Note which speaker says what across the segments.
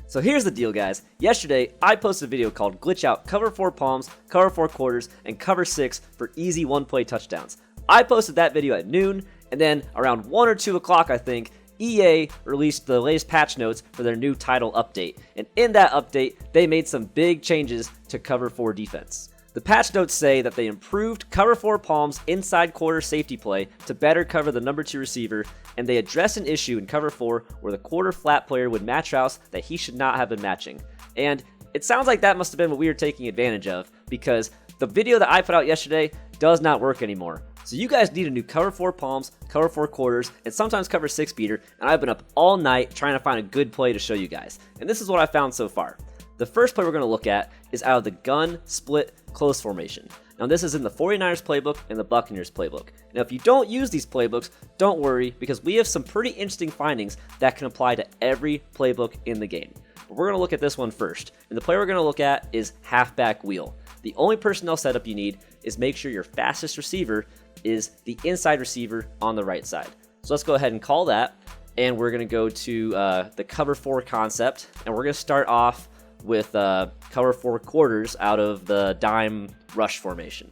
Speaker 1: So here's the deal, guys. Yesterday, I posted a video called Glitch Out Cover 4 Palms, Cover 4 Quarters, and Cover 6 for easy one-play touchdowns. I posted that video at noon, and then around 1 or 2 o'clock, I think, EA released the latest patch notes for their new title update. And in that update, they made some big changes to Cover 4 defense. The patch notes say that they improved Cover 4 Palms inside quarter safety play to better cover the number 2 receiver, and they addressed an issue in Cover 4 where the quarter flat player would match routes that he should not have been matching. And it sounds like that must have been what we were taking advantage of, because the video that I put out yesterday does not work anymore. So you guys need a new Cover 4 Palms, Cover 4 Quarters, and sometimes Cover 6 beater, and I've been up all night trying to find a good play to show you guys. And this is what I found so far. The first play we're going to look at is out of the gun split close formation. Now this is in the 49ers playbook and the Buccaneers playbook. Now if you don't use these playbooks, don't worry, because we have some pretty interesting findings that can apply to every playbook in the game. But we're going to look at this one first. And the play we're going to look at is halfback wheel. The only personnel setup you need is make sure your fastest receiver is the inside receiver on the right side. So let's go ahead and call that. And we're going to go to the Cover 4 concept. And we're going to start off with Cover 4 Quarters out of the dime rush formation.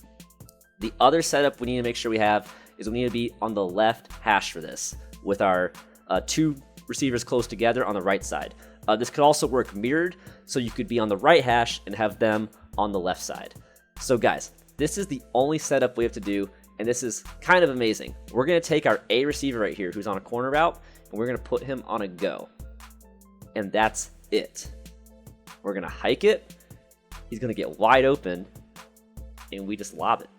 Speaker 1: The other setup we need to make sure we have is we need to be on the left hash for this, with our 2 receivers close together on the right side. This could also work mirrored, so you could be on the right hash and have them on the left side. So guys, this is the only setup we have to do, and this is kind of amazing. We're going to take our A receiver right here, who's on a corner route, and we're going to put him on a go. And that's it. We're going to hike it. He's going to get wide open, and we just lob it.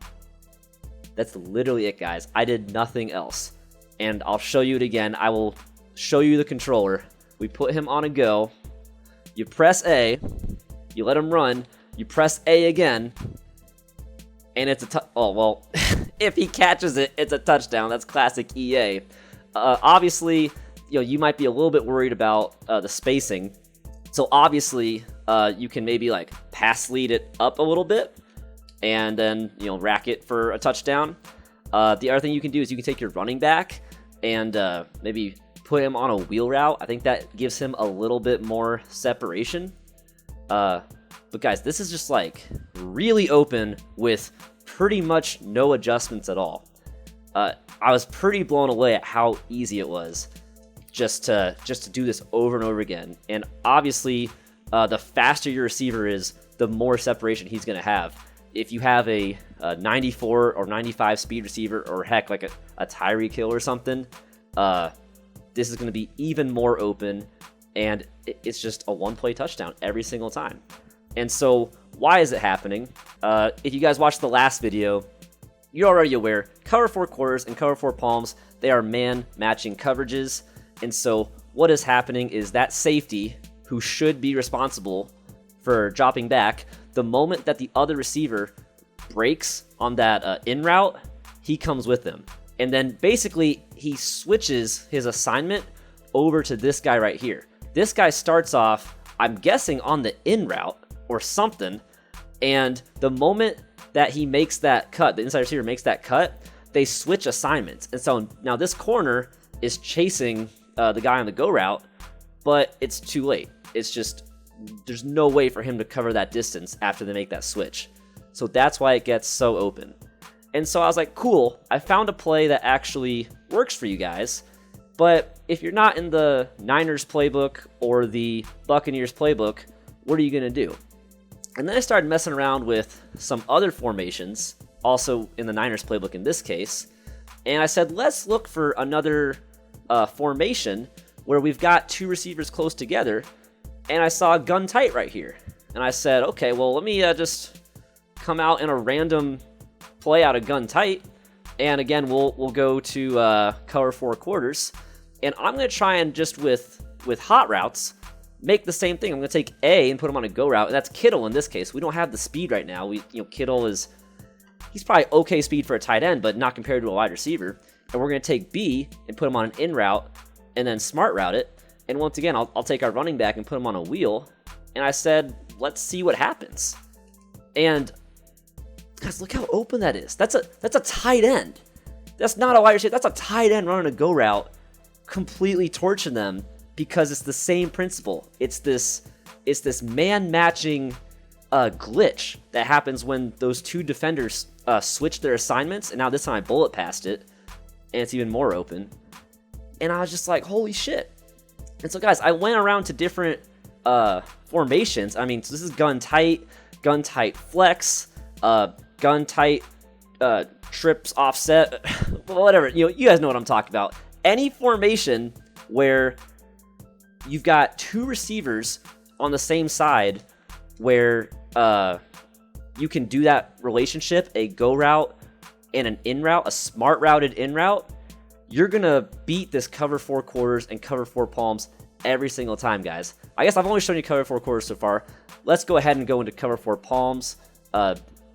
Speaker 1: That's literally it, guys. I did nothing else. And I'll show you it again. I will show you the controller. We put him on a go. You press A. You let him run. You press A again. And it's a oh, well, if he catches it, it's a touchdown. That's classic EA. Obviously, you might be a little bit worried about the spacing. So obviously, you can maybe like pass lead it up a little bit and then, rack it for a touchdown. The other thing you can do is you can take your running back and maybe put him on a wheel route. I think that gives him a little bit more separation. But guys, this is just like really open with pretty much no adjustments at all. I was pretty blown away at how easy it was just to do this over and over again. And obviously, the faster your receiver is, the more separation he's going to have. If you have a 94 or 95 speed receiver, or heck, like a Tyreek Hill or something, this is going to be even more open, and it's just a one-play touchdown every single time. And so, why is it happening? If you guys watched the last video, you're already aware, Cover 4 Quarters and Cover 4 Palms, they are man-matching coverages. And so what is happening is that safety, who should be responsible for dropping back, the moment that the other receiver breaks on that in route, he comes with them. And then basically he switches his assignment over to this guy right here. This guy starts off, I'm guessing, on the in route or something. And the moment that he makes that cut, the inside receiver makes that cut, they switch assignments. And so now this corner is chasing the guy on the go route, but it's too late. It's just, there's no way for him to cover that distance after they make that switch. So that's why it gets so open. And so I was like, cool, I found a play that actually works for you guys. But if you're not in the Niners playbook or the Buccaneers playbook, what are you going to do? And then I started messing around with some other formations, also in the Niners playbook in this case. And I said, let's look for another formation where we've got 2 receivers close together, and I saw gun tight right here. And I said, okay, well, let me just come out in a random play out of gun tight, and again, we'll go to Cover 4 Quarters, and I'm going to try and just with hot routes, make the same thing. I'm going to take A and put him on a go route, and that's Kittle in this case. We don't have the speed right now. Kittle he's probably okay speed for a tight end, but not compared to a wide receiver. And we're going to take B and put him on an in route and then smart route it. And once again, I'll take our running back and put him on a wheel. And I said, let's see what happens. And guys, look how open that is. That's a tight end. That's not a wide receiver. That's a tight end running a go route, completely torching them because it's the same principle. It's this man matching glitch that happens when those two defenders switch their assignments, and now this time I bullet past it, and it's even more open. And I was just like, holy shit. And so guys, I went around to different formations. I mean, so this is gun tight flex, gun tight trips offset, whatever. You guys know what I'm talking about. Any formation where you've got two receivers on the same side, where you can do that relationship, a go route and an in route, a smart routed in route, you're gonna beat this cover 4 quarters and cover 4 palms every single time, guys. I guess I've only shown you cover 4 quarters so far. Let's go ahead and go into cover 4 palms,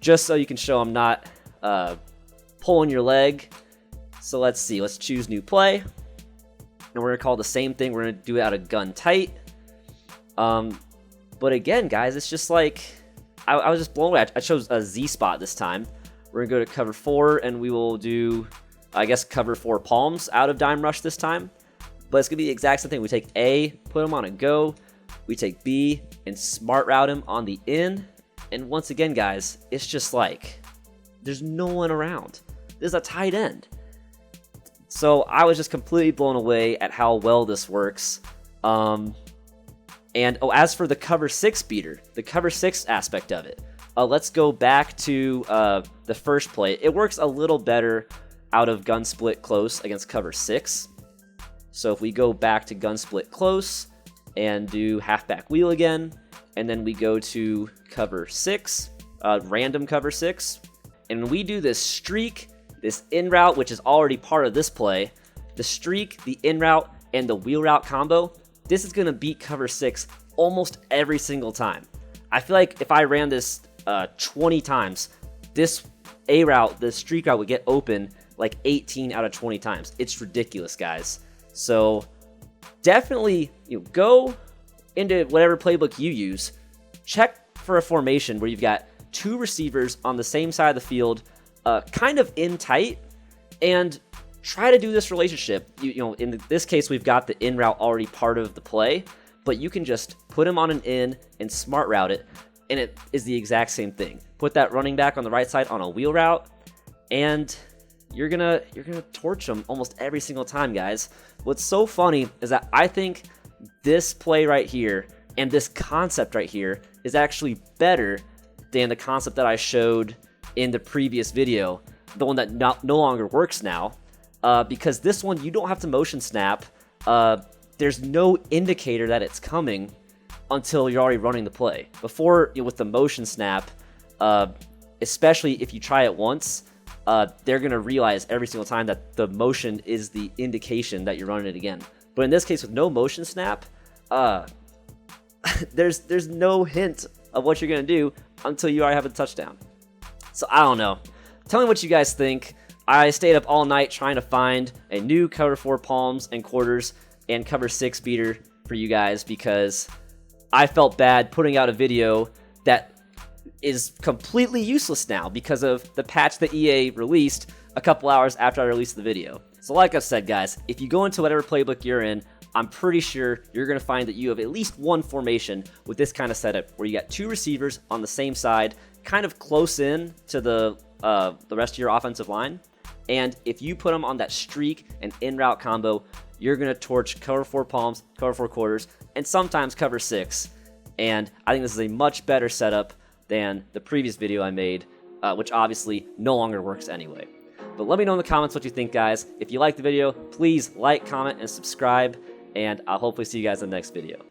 Speaker 1: just so you can show I'm not pulling your leg. So let's see, let's choose new play. And we're gonna call it the same thing. We're gonna do it out of gun tight. But again, guys, it's just like, I was just blown away. I chose a Z spot this time. We're gonna go to cover 4 and we will do, I guess, cover 4 palms out of dime rush this time. But it's gonna be the exact same thing. We take A, put him on a go. We take B and smart route him on the in. And once again, guys, it's just like, there's no one around. This is a tight end. So I was just completely blown away at how well this works. And as for the cover 6 beater, the cover 6 aspect of it, let's go back to the first play. It works a little better out of gun split close against cover 6. So if we go back to gun split close and do halfback wheel again, and then we go to cover 6, random cover 6, and we do this streak, this in route, which is already part of this play, the streak, the in route, and the wheel route combo, this is going to beat cover 6 almost every single time. I feel like if I ran this 20 times, this A route, the streak route would get open like 18 out of 20 times. It's ridiculous, guys. So definitely, go into whatever playbook you use. Check for a formation where you've got two receivers on the same side of the field, kind of in tight, and try to do this relationship. In this case, we've got the in route already part of the play, but you can just put him on an in and smart route it, and it is the exact same thing. Put that running back on the right side on a wheel route, and you're gonna torch them almost every single time, guys. What's so funny is that I think this play right here and this concept right here is actually better than the concept that I showed in the previous video, the one that no longer works now, because this one you don't have to motion snap. There's no indicator that it's coming until you're already running the play. Before, with the motion snap, especially if you try it once, they're going to realize every single time that the motion is the indication that you're running it again. But in this case, with no motion snap, there's no hint of what you're going to do until you already have a touchdown. So I don't know. Tell me what you guys think. I stayed up all night trying to find a new cover 4 palms and quarters and cover 6 beater for you guys, because I felt bad putting out a video that is completely useless now because of the patch that EA released a couple hours after I released the video. So like I said, guys, if you go into whatever playbook you're in, I'm pretty sure you're going to find that you have at least one formation with this kind of setup where you got two receivers on the same side, kind of close in to the rest of your offensive line. And if you put them on that streak and in-route combo, you're going to torch cover 4 palms, cover 4 quarters, and sometimes cover 6. And I think this is a much better setup than the previous video I made, which obviously no longer works anyway. But let me know in the comments what you think, guys. If you liked the video, please like, comment, and subscribe, and I'll hopefully see you guys in the next video.